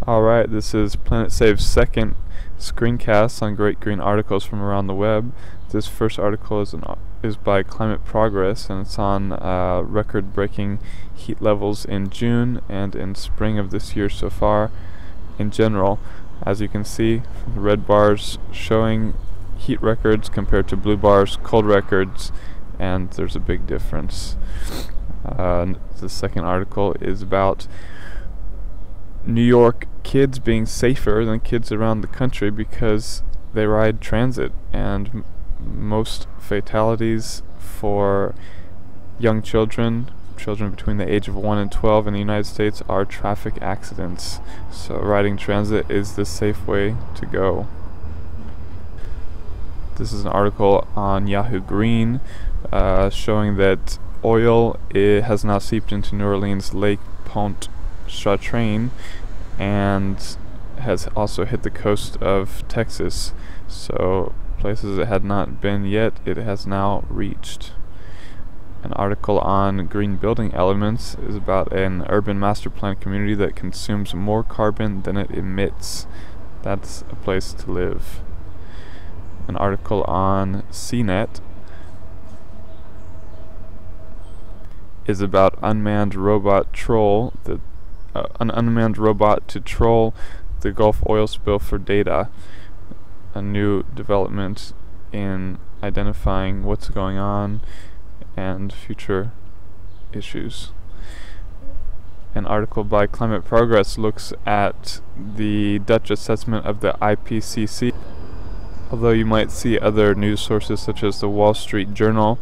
Alright, this is Planet Save's second screencast on great green articles from around the web. This first article is by Climate Progress, and it's on record-breaking heat levels in June and in spring of this year so far in general. As you can see, the red bars showing heat records compared to blue bars cold records, and there's a big difference. The second article is about New York kids being safer than kids around the country because they ride transit, and most fatalities for young children between the age of 1 and 12 in the United States are traffic accidents. So riding transit is the safe way to go. This is an article on Yahoo Green showing that oil has now seeped into New Orleans Lake Pontchartrain and has also hit the coast of Texas. So places it had not been yet, it has now reached. An article on green building elements is about an urban master plan community that consumes more carbon than it emits. That's a place to live. An article on CNET is about unmanned robot troll, an unmanned robot to troll the Gulf oil spill for data, a new development in identifying what's going on and future issues. An article by Climate Progress looks at the Dutch assessment of the IPCC. Although you might see other news sources such as the Wall Street Journal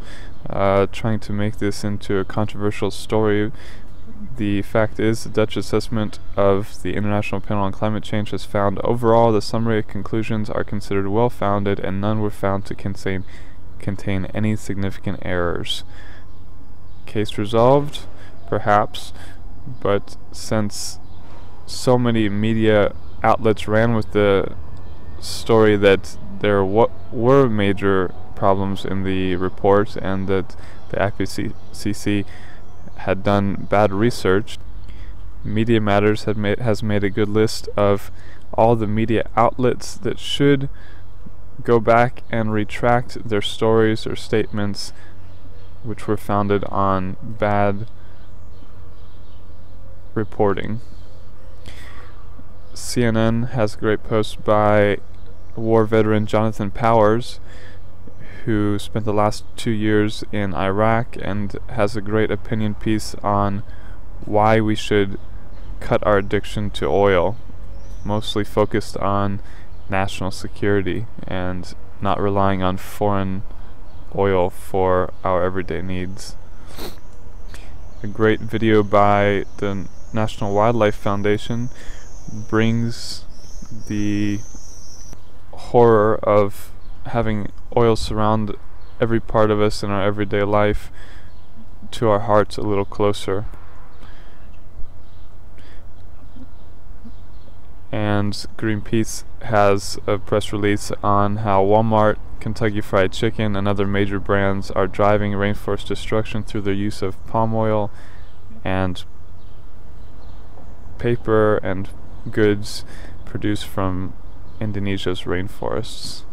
trying to make this into a controversial story, the fact is the Dutch assessment of the International Panel on Climate Change has found overall the summary conclusions are considered well-founded and none were found to contain any significant errors. Case resolved? Perhaps, but since so many media outlets ran with the story that there were major problems in the report and that the IPCC had done bad research, Media Matters has made a good list of all the media outlets that should go back and retract their stories or statements which were founded on bad reporting. CNN has a great post by war veteran Jonathan Powers, who spent the last 2 years in Iraq and has a great opinion piece on why we should cut our addiction to oil, mostly focused on national security and not relying on foreign oil for our everyday needs. A great video by the National Wildlife Foundation brings the horror of having oil surround every part of us in our everyday life to our hearts a little closer. And Greenpeace has a press release on how Walmart, Kentucky Fried Chicken, and other major brands are driving rainforest destruction through their use of palm oil and paper and goods produced from Indonesia's rainforests.